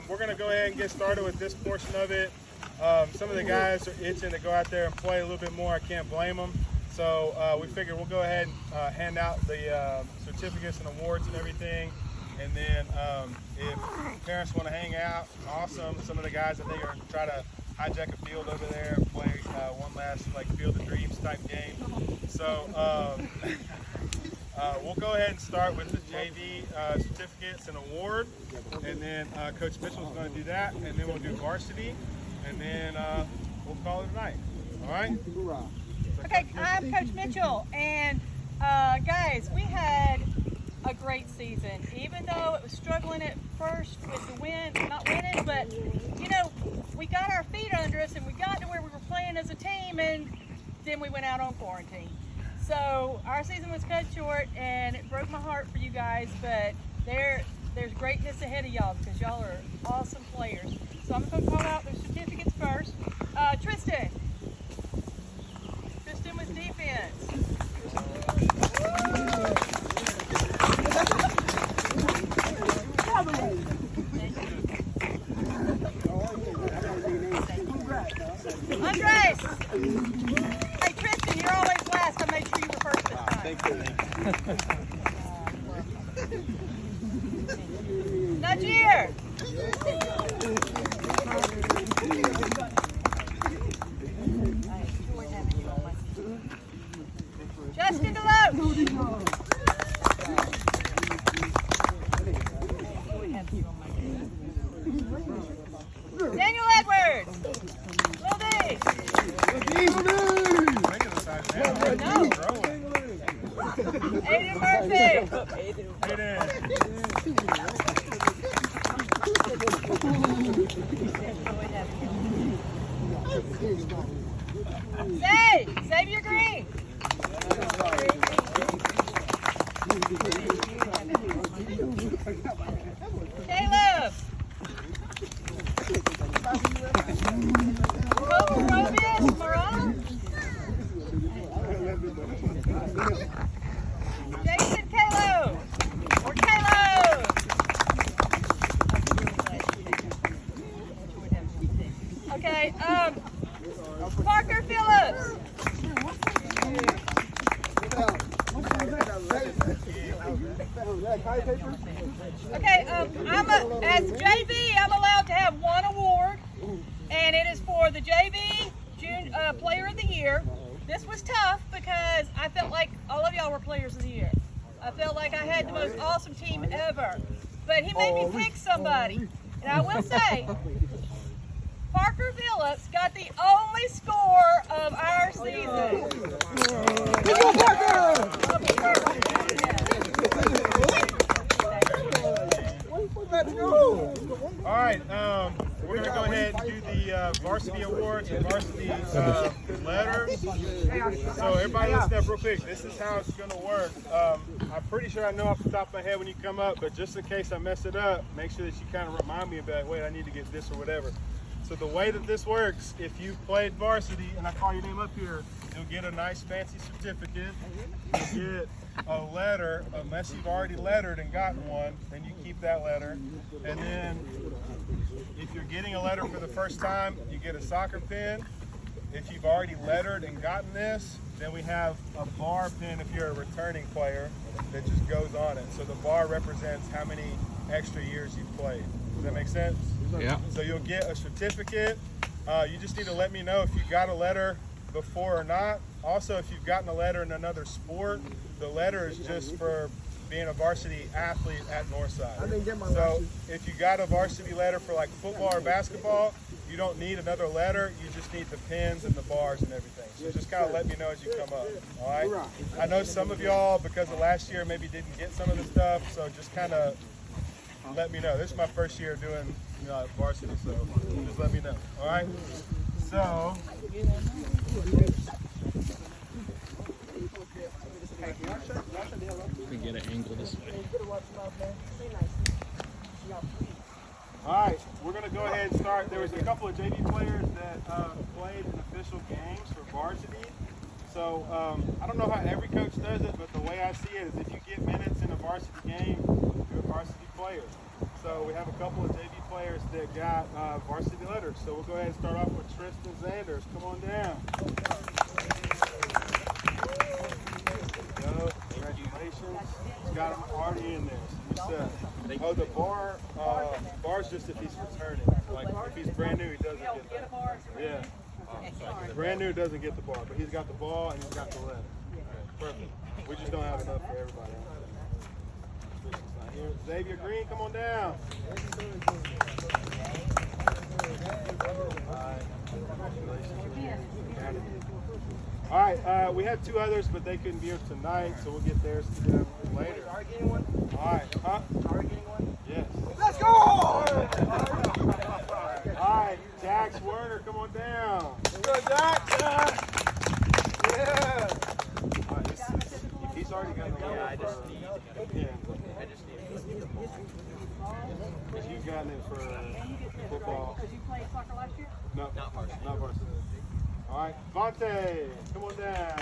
we're going to go ahead and get started with this portion of it. Some of the guys are itching to go out there and play a little bit more. I can't blame them. So we figured we'll go ahead and hand out the certificates and awards and everything. And then if parents want to hang out, awesome. Some of the guys, I think, are try to hijack a field over there and play one last like Field of Dreams type game. So we'll go ahead and start with the JV certificates and award. And then Coach Mitchell's going to do that. And then we'll do varsity. And then we'll call it a night. All right? Okay, I'm Coach Mitchell. And guys, we had a great season, even though it was struggling at first with the win, not winning, but you know, we got our feet under us and we got to where we were playing as a team, and then we went out on quarantine. So our season was cut short and it broke my heart for you guys, but there's greatness ahead of y'all because y'all are awesome players. So I'm going to call out their certificates first. Tristan with defense. Andres! Hey Tristan, you're always last. I made sure you were first this time. Thank you. Najir! Justin Deloach! Daniel Edwards! Lil D! No. Aiden Murphy! Xavier Green! Caleb! Kovarovius Moran? Jason Kalo! Or Kalo! Okay, Parker Phillips! Okay, as JV, I'm allowed to have one award, and it is for the JV Player of the Year. This was tough because I felt like all of y'all were Players of the Year. I felt like I had the most awesome team ever, but he made me pick somebody, and I will say, Parker Phillips got the only score of our season. All right, we're going to go ahead and do the varsity awards and varsity letters. So everybody listen up real quick. This is how it's going to work. I'm pretty sure I know off the top of my head when you come up, but just in case I mess it up, make sure that you kind of remind me about, wait, I need to get this or whatever. So the way that this works, if you played varsity and I call your name up here, you'll get a nice fancy certificate. You'll get a letter, unless you've already lettered and gotten one, then you keep that letter. And then if you're getting a letter for the first time, you get a soccer pin. If you've already lettered and gotten this, then we have a bar pin if you're a returning player that just goes on it. So the bar represents how many extra years you've played. Does that make sense? Yeah. So you'll get a certificate. You just need to let me know if you got a letter before or not. Also, if you've gotten a letter in another sport, the letter is just for being a varsity athlete at Northside. I didn't get my So if you got a varsity letter for like football or basketball, you don't need another letter. You just need the pins and the bars and everything. So just kind of let me know as you come up. All right. I know some of y'all, because of last year, maybe didn't get some of the stuff. So just kind of let me know. This is my first year doing varsity, so just let me know. All right. So. We get an angle this way. All right, we're going to go ahead and start. There was a couple of JV players that played in official games for varsity. So I don't know how every coach does it, but the way I see it is if you get minutes in a varsity game, you're a varsity player. So we have a couple of JV players that got varsity letters. So we'll go ahead and start off with Tristan Zanders. Come on down. There we go. Congratulations. He's got them already in there. So you're set. Oh, the bar's just if he's returning. Like if he's brand new, he doesn't get that. Yeah. Brand new doesn't get the bar, but he's got the ball and he's got the letter. Perfect. We just don't have enough for everybody. Not here. Xavier Green, come on down. All right, we had 2 others, but they couldn't be here tonight, so we'll get theirs to them later. All right, huh? Yes. Let's go! All right, Dax Werner, come on down. Let's go, Dax! Yeah! All right, he's already got the letter. I just need it. Because you've gotten it for football. Because you played soccer last year? No, not varsity. All right, Vontae, come on down.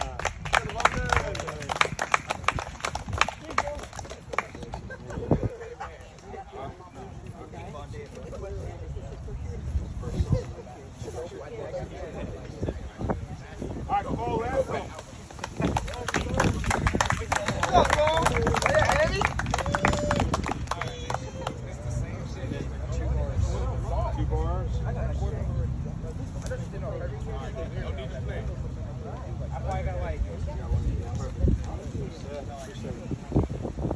All right, Cole Leslie. What's up, Cole? Yeah, heavy? 2 bars.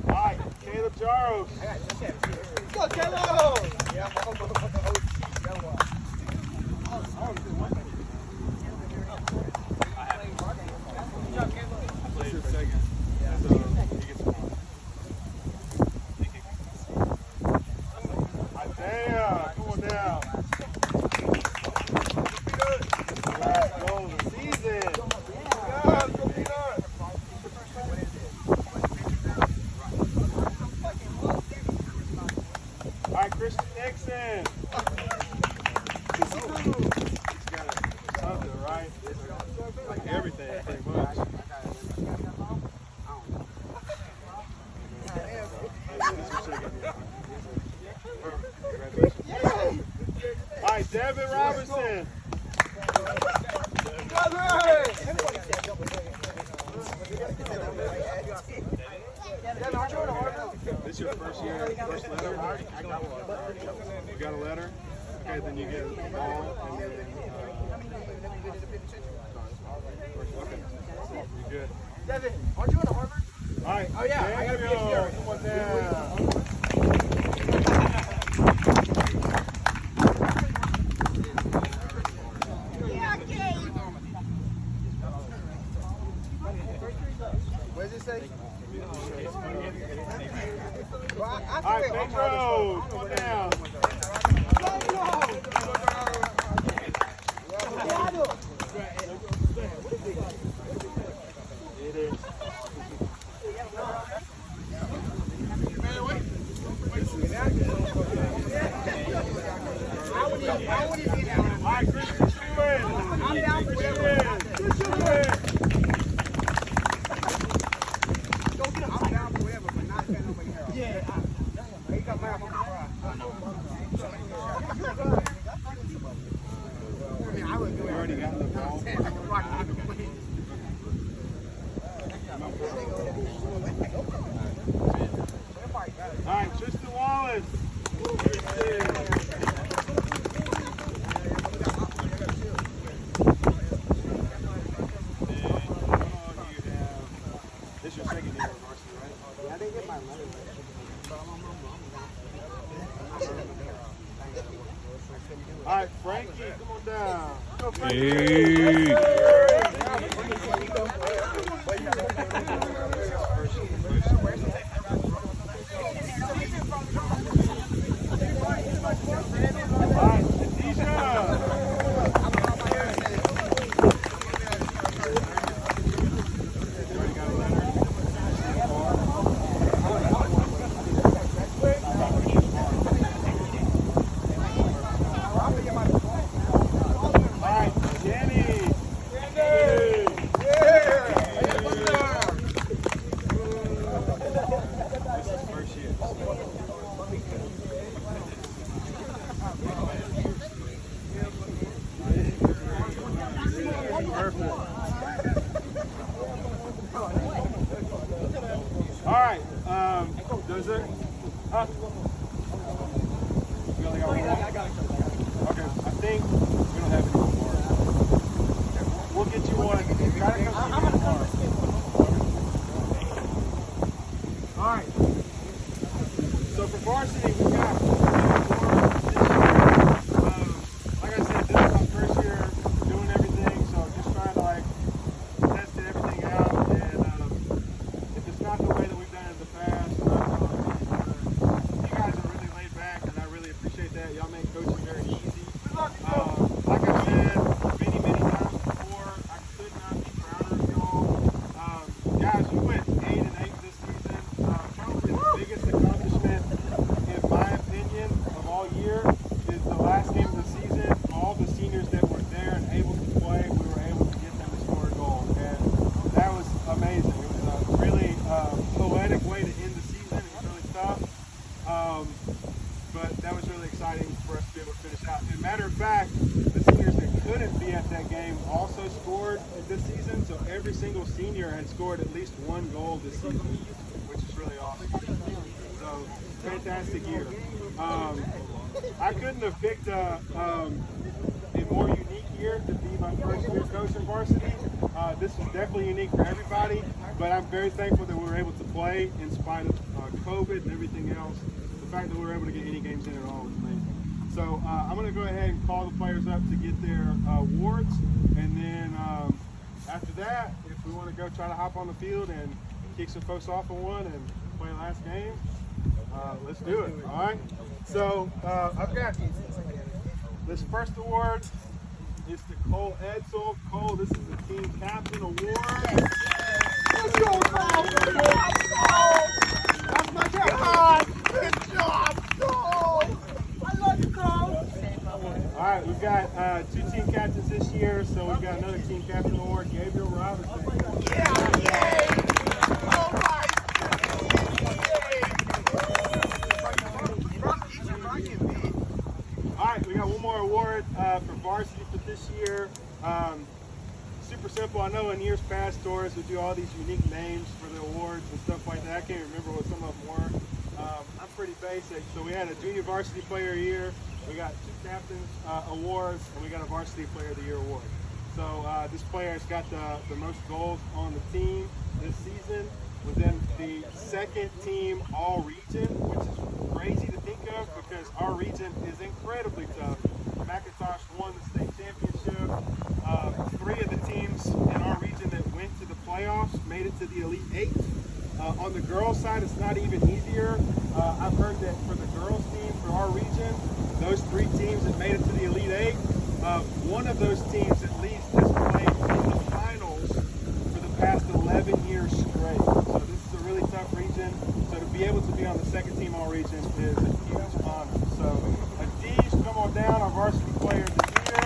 All right, Caleb Jaros. Let's go, Caleb! Isaiah, come on down. Last goal of the season. All right, Christian Nixon. He's got something, right? Like everything, pretty much. All right, Devin Robinson. This is your first year, first letter? You got a letter? Okay, then you get a ball and then okay. You're good. Devin, aren't you in Harvard? All right. Oh, yeah, I got a PhD. Come on down. What does it say? Well, All right, Pedro, come on down. It is. All right, Christian Stewart. I'm down for whatever. Don't get him. I'm down for whatever, but not spend nobody else. Yeah. He got my mouth on the fry. I was doing Already got the ball. All right, Tristan Wallace. This is your second year of varsity, right? Yeah, I didn't get my money. All right, Frankie, come on down. Go, Frankie. All right, Khadijah. All varsity, we got awards this year. Like I said, this is my first year doing everything, so just trying to like test everything out. And if it's not the way that we've done it in the past, you guys are really laid back, and I really appreciate that. Y'all make coaching very easy. Like I said many times before, I could not be prouder of y'all. Guys, we went 8-8 this season. Probably the biggest accomplishment, in my opinion, of all year is the last game of the season. All the seniors that were there and able to play, we were able to get them to score a goal, and that was amazing. It was a really poetic way to end the season. It was really tough. But that was really exciting for us to be able to finish out. As a matter of fact, the seniors that couldn't be at that game also scored this season, so every single senior had scored at least one goal this season, which is really awesome. So, fantastic year. I couldn't have picked a more unique year to be my first year coaching varsity. This was definitely unique for everybody, but I'm very thankful that we were able to play in spite of COVID and everything else. The fact that we were able to get any games in at all was amazing. So I'm going to go ahead and call the players up to get their awards, and then after that, if we want to go try to hop on the field and kick some folks off on one and play last game, let's do it. All right. So I've got this first award. It's to Cole Edsel. Cole, this is the team captain award. Let's go, Cole! That's my God! Good job, Cole! I love you, Cole! All right, we've got 2 team captains this year, so we've got another team captain award, Gabriel Robinson. Yeah! Yay! All right! All right, we got one more award for varsity for this year. Super simple. I know in years past, Doris would do all these unique names for the awards and stuff like that. I can't remember what some of them were. I'm pretty basic. So we had a junior varsity player of the year. We got 2 captains awards, and we got a varsity player of the year award. So this player has got the most goals on the team this season. Was in the second team all region, which is crazy to think of because our region is incredibly tough. McIntosh won the state championship. 3 of the teams in our region that went to the playoffs made it to the Elite 8. On the girls' side, it's not even easier. I've heard that for the girls' team, for our region, those 3 teams that made it to the Elite 8, one of those teams at least has played in the finals for the past 11 years straight. So this is a really tough region. So to be able to be on the second team all region is a huge honor. So Adish, come on down, our varsity player of the year.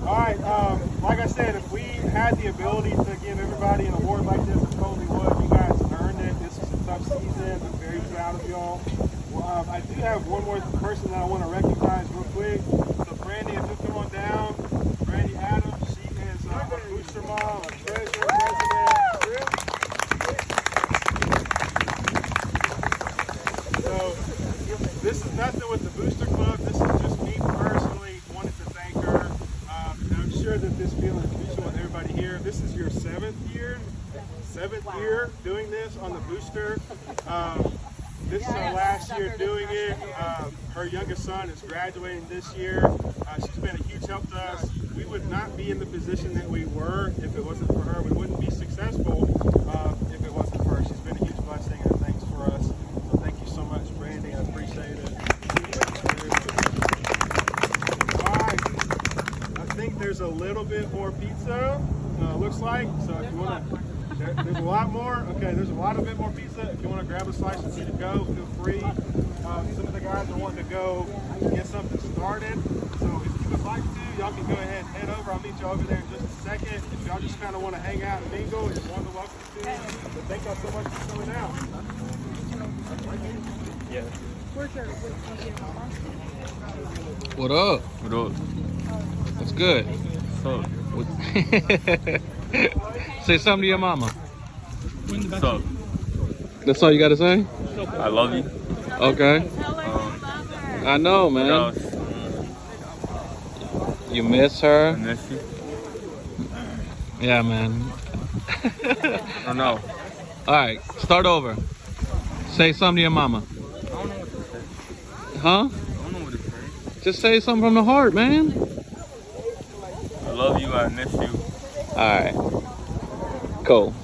All right, like I said, if we had the ability to give everybody an award like this, I totally would. You guys earned it. This is a tough season. I'm very proud of y'all. Well, I do have one more person that I want to recognize real quick. So Brandy, if you'll come on down. Brandy Adams, she is a booster mom, a treasurer, president. So this is nothing with the booster club. This is just me personally wanted to thank her. I'm sure that this feeling is mutual with everybody here. This is your 7th year doing this on the booster. This is her last year doing it. Her youngest son is graduating this year. She's been a huge help to us. We would not be in the position that we were if it wasn't for her. We wouldn't be successful if it wasn't for her. She's been a huge blessing and thanks for us. So thank you so much, Brandy. I appreciate it. All right. I think there's a little bit more pizza, looks like. So if you want to... There's a lot more. Okay, there's a bit more pizza. If you want to grab a slice and see to go, feel free. Some of the guys are wanting to go get something started. So if you would like to, y'all can go ahead and head over. I'll meet you over there in just a second. If y'all just kind of want to hang out and mingle, you're more than welcome to. But thank y'all so much for coming out. Yeah. What up? What up? What's good? What's up? Say something to your mama. What's up? That's all you gotta say? I love you. Okay. I know, man. What else? You miss her? I miss you. Yeah, man. I don't know. All right, start over. Say something to your mama. I don't know what to say. Huh? I don't know what to say. Just say something from the heart, man. I love you. I miss you. All right. Cool.